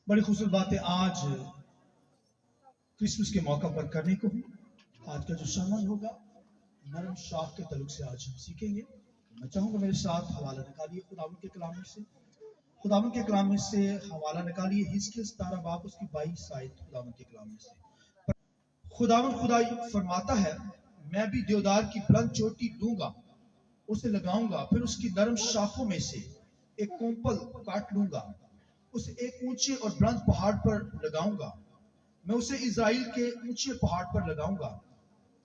बड़ी खूबसूरत बात है आज क्रिसमस के मौका पर करने को। आज का जो शामिल होगा नरम शाख के तलुक से आज हम सीखेंगे। मैं चाहूंगा मेरे साथ हवाला निकालिए खुदावंद के कलाम में से। खुदावंद के कलाम में से हवाला निकालिए हिजकिय्याह 17 बाब उसकी 22 आयत खुदावंद के कलाम में से। खुदावंद खुदाई फरमाता है, मैं भी देवदार की बुलंद चोटी दूंगा, उसे लगाऊंगा, फिर उसकी नरम शाखों में से एक कोंपल काट लूंगा, उसे एक ऊंचे और बुलंद पहाड़ पर लगाऊंगा। मैं उसे इज़राइल के ऊंचे पहाड़ पर लगाऊंगा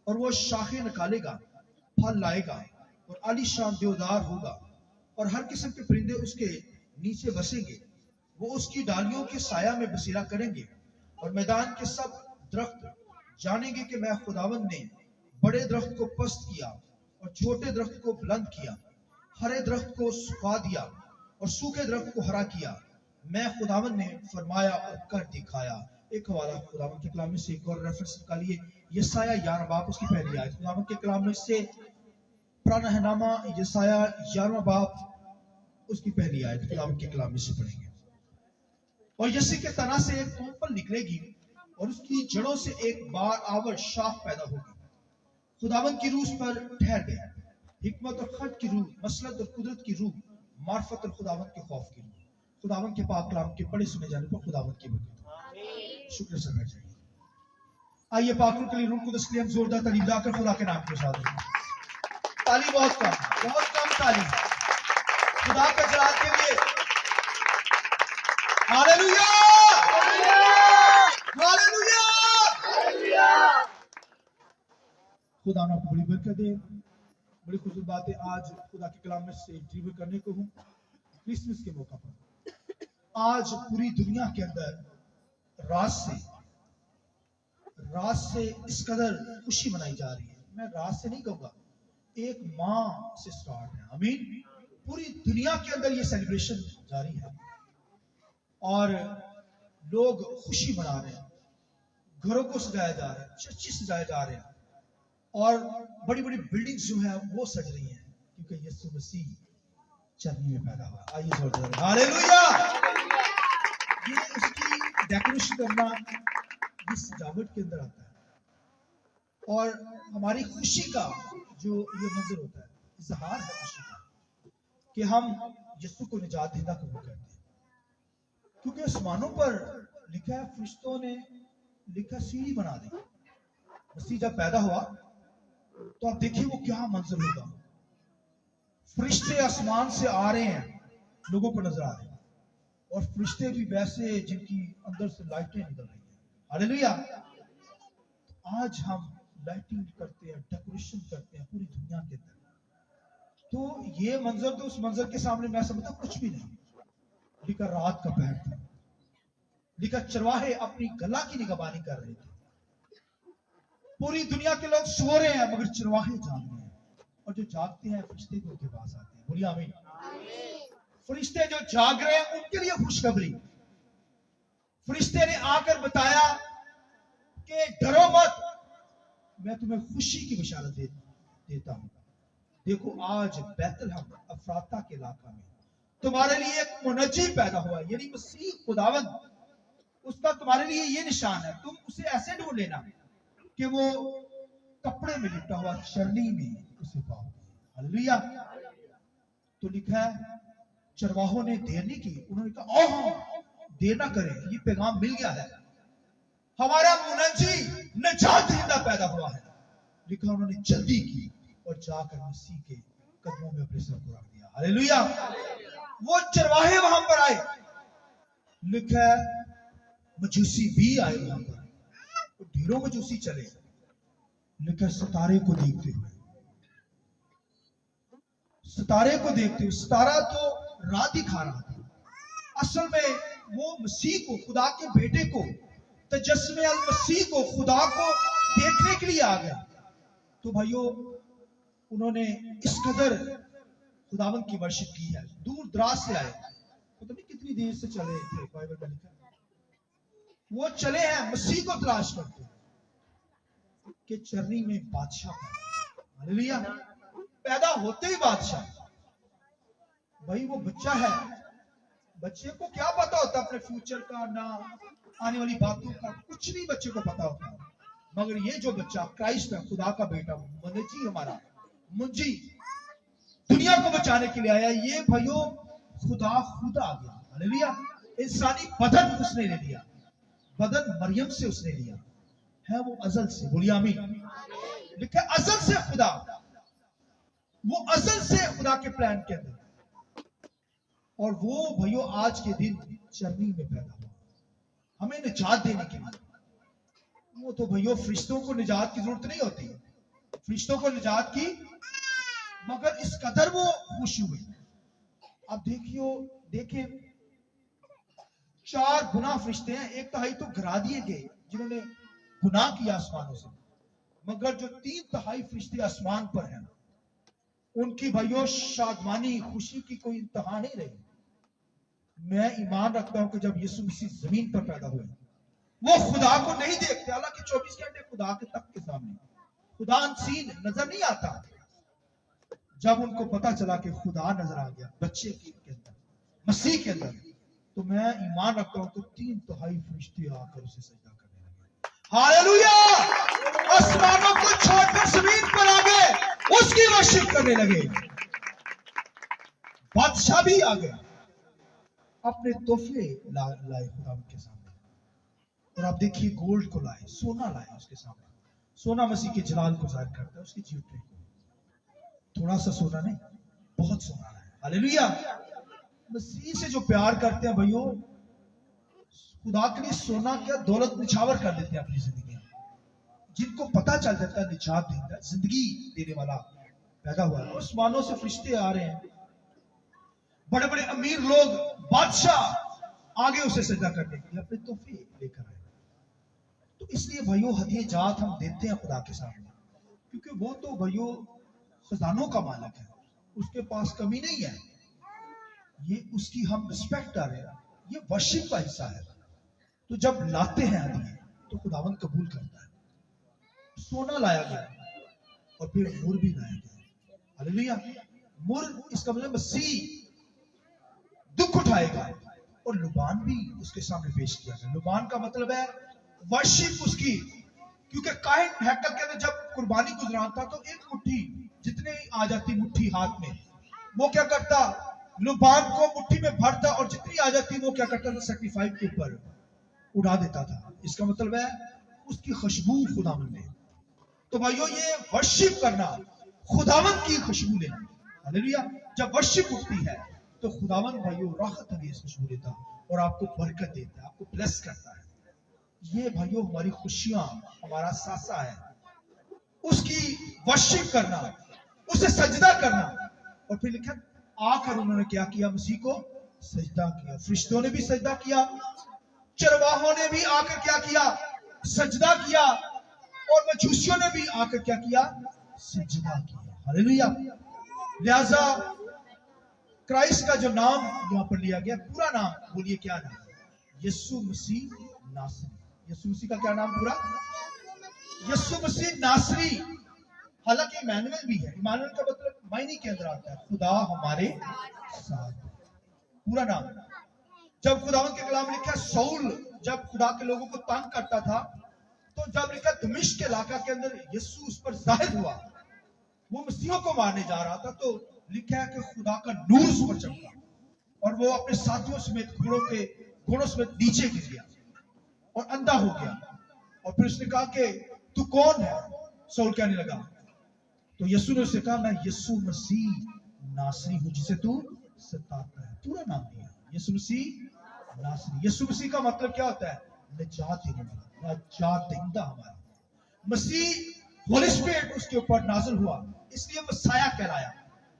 और वो शाखें निकालेगा, फल लाएगा और आलीशान देवदार होगा और हर किस्म के परिंदे उसके नीचे बसेंगे। वो उसकी डालियों के साया में बसेरा करेंगे और मैदान के सब दरख्त जानेंगे कि मैं खुदावंद ने बड़े दरख्त को पस्त किया और छोटे दरख्त को बुलंद किया, हरे दरख्त को सुखा दिया और सूखे दरख्त को हरा किया। मैं खुदावंद ने फरमाया और कर दिखाया। एक हवाला खुदावंद के कलाम में से, एक और रेफरेंस निकालिए यसाया 11 बाब उसकी पहली आयत। खुदावंद के कलाम में से पुराना यसाया 11 बाब उसकी पहली आयत खुदावंद के कलाम में से पढ़ेंगे। और यसी के तना से एक कोंपल निकलेगी और उसकी जड़ों से एक बार आवर शाख पैदा होगी। खुदावंद की रूह पर ठहर गया, हिकमत और खट की रूह, मसलत और कुदरत की रूह, मार्फत और खुदावंद के खौफ की रूह। खुदावंद के पाक कलाम के पढ़े सुने जाने पर खुदावंद की बरकत शुक्र समझ जाइए। आइए पाक के लिए रूह कुदस के लिए हम जोरदार तालीम दाकर खुदा के नाम के साथ ताली बहुत कम ताली खुदा के जलाल के लिए। Hallelujah hallelujah. खुदा ना बड़ी बरकत दे। बड़ी खूबसूरत बात है आज खुदा के कलाम में से डिलीवर करने को हूँ क्रिसमस के मौका पर। आज पूरी दुनिया के अंदर रात से इस कदर खुशी मनाई जा रही है। मैं रात से नहीं कहूंगा, एक माह से स्टार्ट है। आमीन। पूरी दुनिया के अंदर ये सेलिब्रेशन जारी है और लोग खुशी मना रहे हैं, घरों को सजाया जा रहा है, चर्च सजाए जा रहे हैं और बड़ी बड़ी बिल्डिंग्स जो है वो सज रही हैं क्योंकि यीशु मसीह चरनी में पैदा हुआ। आइए जोरदार हालेलुया। ये उसकी डेकोरेशन करना इस सजावट के अंदर आता है और हमारी खुशी का जो ये मंजर होता है, इजहार है खुशी का कि हम यीशु को निजात देना कबूल करते हैं। क्योंकि आसमानों पर लिखा है, फरिश्तों ने लिखा सीढ़ी बना दी। मसीह जब पैदा हुआ तो आप देखिए वो क्या मंजर होगा। फरिश्ते आसमान से आ रहे हैं, लोगों को नजर आ रहे हैं और फरिश्ते भी वैसे जिनकी अंदर से लाइटें निकल रही हैं। हालेलुया। आज हम लाइटिंग करते हैं, डेकोरेशन करते हैं पूरी दुनिया के अंदर। तो ये मंजर तो उस मंजर के सामने मैं समझता कुछ भी नहीं। लिखा रात का पहर था, लिखा चरवाहे अपनी गला की निगहबानी कर रहे थे। पूरी दुनिया के लोग सो रहे हैं मगर चरवाहे जाग रहे हैं और जो जागते हैं फरिश्ते भी उनके पास आते हैं। बोलिए आमीन। फरिश्ते जो जाग रहे हैं उनके लिए खुशखबरी। फरिश्ते ने आकर बताया कि डरो मत, मैं तुम्हें खुशी की बशारत देता हूं। देखो आज बैतलहम अफराता के इलाका में तुम्हारे लिए एक मुनज्जी पैदा हुआ, यानी मसीह खुदावंद। उसका तुम्हारे लिए ये निशान है, तुम उसे ऐसे ढूंढ लेना कि वो कपड़े में लिपटा हुआ चरनी में उसे पाओगे। हालेलुया। तो लिखा है चरवाहों ने देर नहीं की, उन्होंने कहा ओह देर ना करें, ये पैगाम मिल गया है, हमारा मुनज्जी निजात देना पैदा हुआ है। लिखा उन्होंने जल्दी की और जाकर मसीह के कदमों में अपने सर को रख दिया। हालेलुया। वो चरवाहे वहां पर आए, लिखा है मजूसी भी आए वहां पर, तो ढेरों मजूसी चले। लिखा सितारे को देखते हुए, सितारे को देखते हुए, सितारा तो रात दिखा रहा था, असल में वो मसीह को, खुदा के बेटे को, तजस्मे अल मसीह को, खुदा को देखने के लिए आ गया। तो भाइयों उन्होंने इस कदर खुदावंद की वर्शिप की है, दूर दराज से आए, पता नहीं कितनी देर से चले थे। बाइबल में लिखा वो चले हैं मसीह को तलाश करते कि चरनी में बादशाह पैदा। हालेलुया। पैदा होते ही बादशाह। भाई वो बच्चा है बच्चे को क्या पता होता अपने फ्यूचर का, ना आने वाली बातों का, कुछ नहीं बच्चे को पता होता। मगर ये जो बच्चा क्राइस्ट है, खुदा का बेटा, मनजी हमारा मुंजी दुनिया को बचाने के लिए आया, ये भाइयों खुदा खुद आ गया। हालेलुया। इंसानी बदन उसने ले लिया, बदन मरियम से उसने लिया है, वो अजल से, बोलिए आमीन। लिखा अजल से खुदा, वो अजल से खुदा के प्लान के अंदर, और वो भाइयों आज के दिन चरनी में पैदा हुआ हमें निजात देने के लिए। वो तो भाइयों फरिश्तों को निजात की जरूरत नहीं होती, फरिश्तों को निजात की, मगर इस कदर वो खुश हुए। अब देखें 4 गुना फरिश्ते हैं, एक तिहाई तो गिरा दिए गए जिन्होंने गुनाह किया आसमानों से, मगर जो 3 तिहाई फरिश्ते आसमान पर हैं, उनकी भाइयों शादमानी खुशी की कोई इंतहा नहीं रही। मैं ईमान रखता हूं कि जब यीशु मसीह जमीन पर पैदा हुए, वो खुदा को नहीं देखते, हालांकि 24 घंटे खुदा के तख्त के सामने, खुदा अनसीन नजर नहीं आता। जब उनको पता चला कि खुदा नजर आ गया बच्चे के अंदर, मसीह के अंदर, तो मैं ईमान रखता हूं कि 3 तिहाई फरिश्ते आकर उसे सजदा करने लगे। हालेलुया। आसमानों को छोड़कर जमीन पर आ गए, उसकी वर्शिप करने लगे। बादशाह भी आ गया, अपने तोहफे लाए खुदा के सामने, और आप देखिए गोल्ड को लाए, सोना लाए उसके सामने। सोना मसीह के जलाल को जाहिर करता है, उसकी जीवते को। थोड़ा सा सोना नहीं, बहुत सोना लाए। हालेलुया। मसीह से जो प्यार करते हैं भाइयों, खुदा के लिए सोना क्या दौलत निछावर कर देते हैं अपनी जिंदगी में। जिनको पता चल जाता है निजात देता है, जिंदगी देने वाला पैदा हुआ है, आसमानों से फरिश्ते आ रहे हैं, बड़े बड़े अमीर लोग, बादशाह आगे उसे सजदा करने के लिए अपने तोहफे लेकर आए। तो इसलिए भाइयों हदिये जात हम देते हैं खुदा के सामने, क्योंकि वो तो भाइयों खजानों का मालिक है, उसके पास कमी नहीं है। ये उसकी हम रिस्पेक्ट कर रहे हैं, ये वर्शिप का हिस्सा है। तो जब लाते हैं हदिये तो खुदावंद कबूल करता है। सोना लाया गया और फिर मुर भी लाया गया। हालेलुया। मुर इसका मतलब मसीह दुख उठाएगा, और लुबान भी उसके सामने पेश किया गया। लुबान का मतलब है वर्शिप उसकी, क्योंकि काहिन हैकल के अंदर जब कुर्बानी गुजराता तो एक मुट्ठी जितने आ जाती मुट्ठी हाथ में, वो क्या करता, लुबान को मुट्ठी में भरता, और जितनी आ जाती वो क्या करता था, सैक्रिफाइस के ऊपर उड़ा देता था। इसका मतलब है उसकी खुशबू खुदावंद ने। तो भाइयों ये वर्शिप करना, खुदावंद की खुशबू लेना। हालेलुया। जब वर्शिप उठती है तो खुदावंद भाइयों राहत हमें खुशबू देता और आपको बरकत देता है, आपको ब्लेस करता है। ये भाइयों हमारी खुशियां, हमारा सासा है, उसकी वर्शिप करना, उसे सजदा करना। और फिर लिखा आकर उन्होंने क्या किया, मसीह को सजदा किया। फरिश्तों ने भी सजदा किया, चरवाहों ने भी आकर क्या किया, सजदा किया, और मजूसियों ने भी आकर क्या किया, सजदा किया। हालेलुया। लिहाजा क्राइस्ट का जो नाम यहां पर लिया गया, पूरा नाम बोलिए क्या नाम, यीशु मसीह नासरी। यीशु मसीह का क्या नाम पूरा, यीशु मसीह नासरी। हालांकि इमानुएल भी है, इमानुएल का मतलब मायने के अंदर आता है खुदा हमारे साथ, पूरा नाम। जब खुदावंद के कलाम लिखा सौल जब खुदा के लोगों को तंग करता था, तो जब लिखा दमिश्क के इलाका के अंदर यीशु उस पर जाहिर हुआ, वो मसीहों को मारने जा रहा था, तो लिखा है कि खुदा का नूर उस पर चमका और वो अपने साथियों समेत घोड़ों समेत नीचे गिर गया और अंधा हो गया। और फिर उसने कहा कि तू कौन है, सौल कहने लगा। तो यीशु ने उससे कहा मैं यीशु मसीह नासरी हूं जिसे तू सताता है। पूरा नाम दिया, यीशु मसीह नासरी। यीशु मसीह का मतलब क्या होता है, निजात देने वाला, निजात दहिंदा हमारा। मसीह होली स्पिरिट उसके ऊपर नाज़िल हुआ, इसलिए मसाया कहलाया,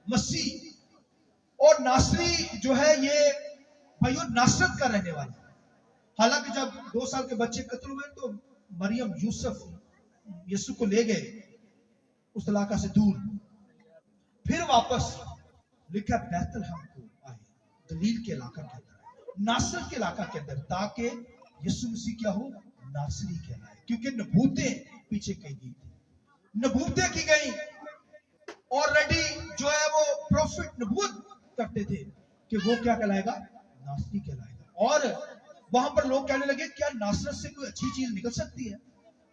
मसीह। और नासरी जो है ये भाइयों नासरत का रहने वाला। हालांकि जब 2 साल के बच्चे कत्ल हुए तो मरियम यूसुफ यीशु को ले गए उस इलाका से दूर, फिर वापस लिखा बैतलहम को आए, गलील के इलाका के अंदर, नासरत के इलाका के अंदर, ताकि यीशु मसीह क्या हो, नासरी कहलाए। क्योंकि नबूतें पीछे की गई थी, नबूतें की गई, ऑलरेडी जो है वो प्रॉफिट नबूत करते थे कि वो क्या कहलाएगा, नासरी कहलाएगा। और वहां पर लोग कहने लगे क्या नासरत से कोई अच्छी चीज निकल सकती है?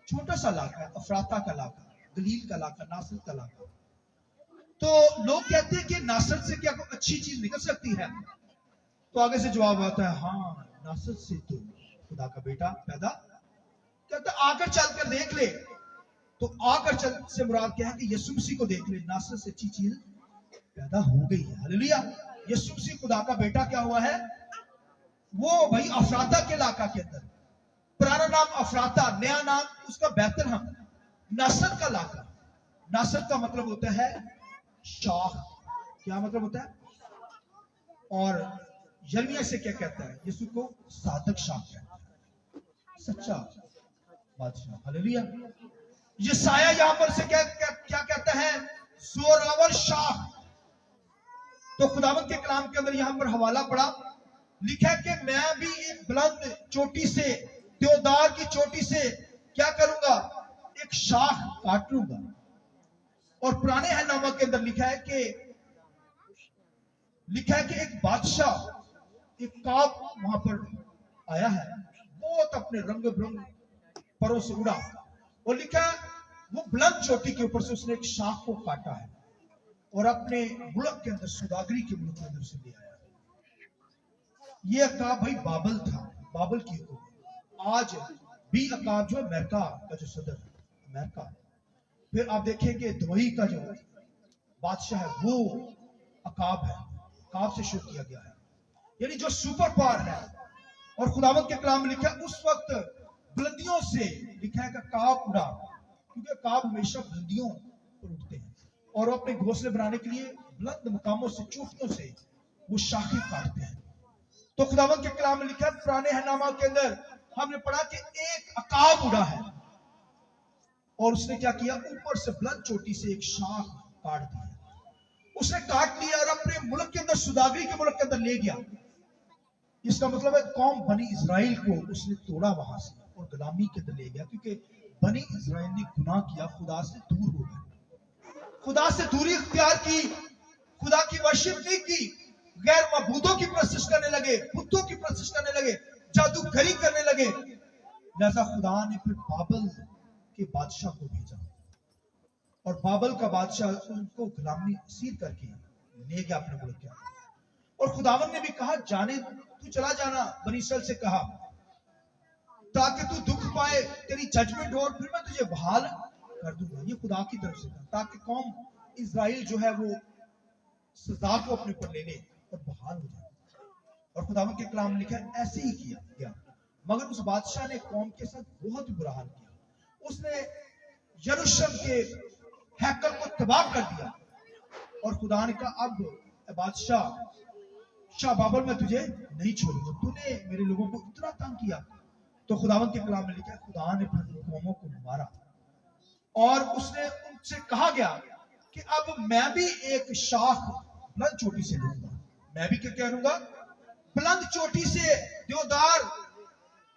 छोटा सा इलाका है, अफराता का इलाका, गलील का इलाका, नासरत का इलाका। तो लोग कहते हैं कि नासरत से क्या कोई अच्छी चीज निकल सकती है? तो आगे से जवाब आता है, हाँ नासरत से तो खुदा का बेटा पैदा। कहता आकर चलकर देख ले। तो आकर चल से मुराद क्या है कि यीशु मसीह को देख ले, नासरत से अच्छी चीज पैदा हो गई है। हालेलुया। यीशु मसीह खुदा का बेटा क्या हुआ है? वो भाई अफराता के इलाका के अंदर, पुराना नाम अफराता, नया नाम उसका बैतलहम, नासरत का इलाका। नासरत का मतलब होता है शाख। क्या मतलब होता है? और यर्मिया से क्या कहता है? यीशु को सादक शाख कहता है, सच्चा बादशाह। हालेलुया। यशायाह यहां पर से क्या कहता है? जोरावर शाख। तो खुदावंद के कलाम के अंदर यहां पर हवाला पड़ा, लिखा है कि मैं भी एक बुलंद चोटी से, देवदार की चोटी से क्या करूंगा? एक शाख काट लूंगा। और पुराने हनामा के अंदर लिखा है कि एक बादशाह, एक काब वहां पर आया है, बहुत अपने रंग बिरंग परों से उड़ा, और लिखा है वो बुलंद चोटी के ऊपर से उसने एक शाख को काटा है और अपने मुल्क के अंदर, सुदागरी के मुल्क के अंदर से ले आया। ये अकाब भाई बाबल था, बाबल की हुकूमत। आज भी अकाब जो अमेरिका का जो सदर है, अमेरिका। फिर आप देखेंगे दुबई का जो बादशाह है वो अकाब है, अकाब से शुरू किया गया है, यानी जो सुपर पावर है। और खुदावंद के कलाम में लिखा है उस वक्त बुलंदियों से, लिखा है कि अकाब उड़ा, क्योंकि अकाब हमेशा बुलंदियों पर उठते हैं और अपने घोंसले बनाने के लिए बुलंद मुकामों से, चोटियों से वो शाखें काटते हैं। तो खुदावंद के कलाम में लिखा है, पुराने हनामा के अंदर हमने पढ़ा कि एक अकाब उड़ा है और उसने क्या किया? ऊपर से बुलंद चोटी से एक शाख काट दिया। उसने काट लिया और अपने मुल्क के अंदर, सुदागरी के मुल्क के अंदर ले गया। इसका मतलब है कौम बनी इजराइल को उसने तोड़ा वहां से और गुलामी के अंदर ले गया, क्योंकि बनी इजराइल ने गुनाह किया, खुदा से दूर हो गए, खुदा से दूरी इख्तियार की, खुदा की वर्शिप नहीं की, गैर मबूदों की प्रस्तुत करने लगे, बुतों की प्रस्तुत करने लगे, जादूगरी करने लगे। लिहाजा खुदा ने फिर बाबल के बादशाह को भेजा और बाबल का बादशाह उनको गुलामी सीर करके ले गया अपने मुल्क के अंदर। और खुदावन ने भी कहा जाने, तू चला जाना, बनी इस्राएल से कहा, ताकि तू दुख पाए, तेरी जजमेंट हो, और फिर मैं तुझे बहाल कर दूंगा। ये खुदा की तरफ से था, ताकि कौम इजराइल जो है वो सजा को अपने पर ले ले और बहाल हो जाए। और खुदावन के कलाम में लिखा है ऐसे ही किया गया। मगर उस बादशाह ने कौम के साथ बहुत ही बुरा हाल किया। उसने यरूशलेम के हैकल को तबाह कर दिया और खुदा ने कहा अब बादशाह शाह बाबर मैं तुझे नहीं छोड़ूंगा, तूने मेरे लोगों को इतना तंग किया। तो खुदावंद के कलाम में लिखा है खुदा ने फिर कौमों को मारा और उसने उनसे कहा गया कि अब मैं भी एक शाख बुलंद चोटी से लूंगा। मैं भी क्या करूंगा? बुलंद चोटी से देवदार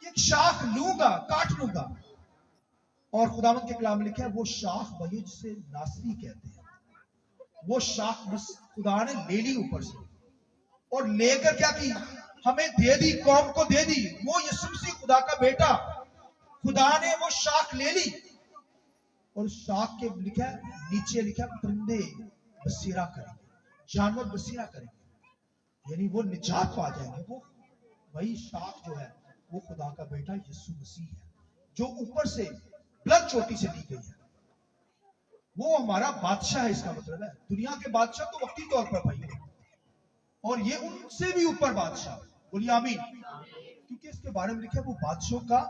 एक शाख लूंगा, काट लूंगा। और खुदावंद के कलाम में लिखा है वो शाख भाई जिसे नासरी कहते हैं, वो शाख बस खुदा ने ले ली ऊपर से और लेकर क्या की? हमें दे दी, कौम को दे दी। वो यीशु मसीह खुदा का बेटा, खुदा ने वो शाख ले ली और शाख के लिखा है, नीचे लिखा परिंदे बसेरा करेंगे, जानवर बसेरा करेंगे, यानी वो निजात पा जाएंगे। वो वही शाख जो है वो खुदा का बेटा यीशु मसीह है, जो ऊपर से बुलंद चोटी से ली गई है। वो हमारा बादशाह है। इसका मतलब है दुनिया के बादशाह तो वक्ती तौर पर भाई है, और ये उनसे भी ऊपर बादशाह। बोलिए आमीन। क्योंकि इसके बारे में लिखा है वो बादशाह का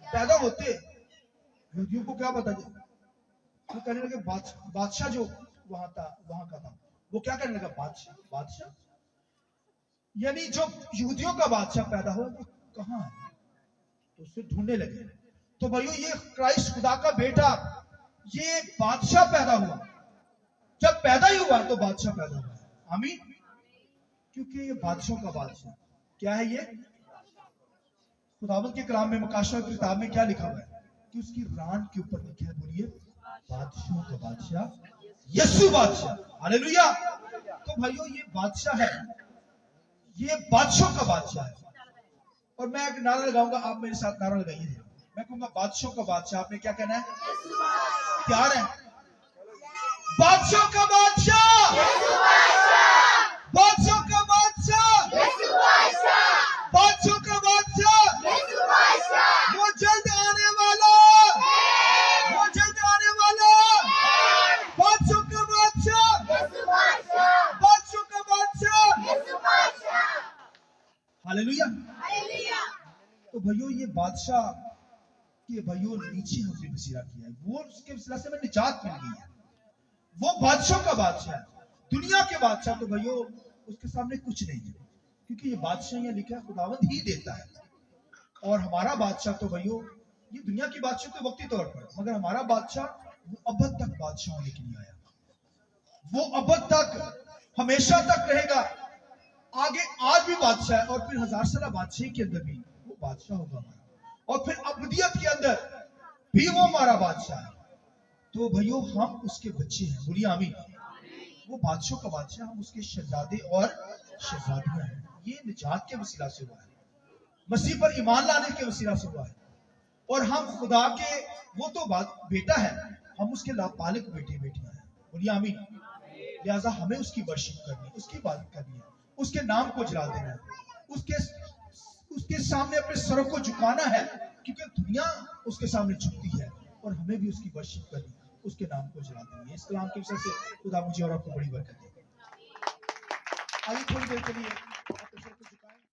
पैदा होते। यहूदियों को क्या पता, वो कहने लगे बादशाह जो वहां का था, वो क्या कहने लगा? बादशाह यानी जो यहूदियों का बादशाह पैदा हुआ वो कहां है? तो उससे ढूंढने लगे। तो भाइयों ये क्राइस्ट खुदा का बेटा, ये बादशाह पैदा हुआ। जब पैदा ही हुआ तो बादशाह पैदा हुआ। आमीन। क्योंकि ये बादशाह का बादशाह क्या है? ये खुदावंद के कलाम में मकाशा की किताब में क्या लिखा हुआ है कि उसकी रान के ऊपर लिखा है, बोलिए बादशाह का बादशाह यीशु बादशाह। हालेलुया। तो भाइयों ये बादशाह है, ये बादशाह का बादशाह है। और मैं एक नारा लगाऊंगा, आप मेरे साथ नारा लगाइए। मैं कहूंगा बादशाह का बादशाह। आपने क्या कहना है? तैयार है? बादशाह का बादशाह, बादशाह का बादशाह, बादशाह का बादशाह, वो जल्द आने वाला, वो जल्द आने वाला, बादशाह का बादशाह, बादशाह का बादशाह। हालेलुया। तो भाइयों ये बादशाह के भाइयों नीचे हमने बसेरा किया है, वो उसके वसीला से हमें निजात मिल गई है। वो बादशाह का बादशाह है, दुनिया के बादशाह तो भाइयों उसके सामने कुछ नहीं है, क्योंकि ये बादशाह यहाँ लिखा है खुदावंद ही देता है। और हमारा बादशाह तो भाइयों ये दुनिया की बादशाह तो वक्ती तौर पर, मगर हमारा बादशाह वो अबद तक बादशाह होने के लिए आया, वो अबद तक हमेशा तक रहेगा। आगे आज भी बादशाह है और फिर 1000 साल बादशाही के अंदर भी वो बादशाह होगा हमारा, और फिर अबदियत के अंदर भी वो हमारा बादशाह है। तो भाइयों हम उसके बच्चे हैं, बोलिए आमीन। वो बादशाह का बादशाह, हम उसके शहजादे और शहजादियां हैं। ये निजात के वसीला से हुआ है, मसीह पर ईमान लाने के वसीला से हुआ है। और हम खुदा के वो तो बेटा है, हम उसके लापालिक बेटे बेटियां हैं, बोलिए आमीन। लिहाजा हमें उसकी वर्शिप करनी है, उसकी इबादत करनी है, उसके नाम को जला देना है, उसके सामने अपने सरों को झुकाना है, क्योंकि दुनिया उसके सामने झुकती है। और हमें भी उसकी वर्शिप करनी है, उसके नाम को जला देनी है। इस कलाम के विषय से खुदा मुझे और आपको बड़ी बरकत दे। आइए थोड़ी देर के लिए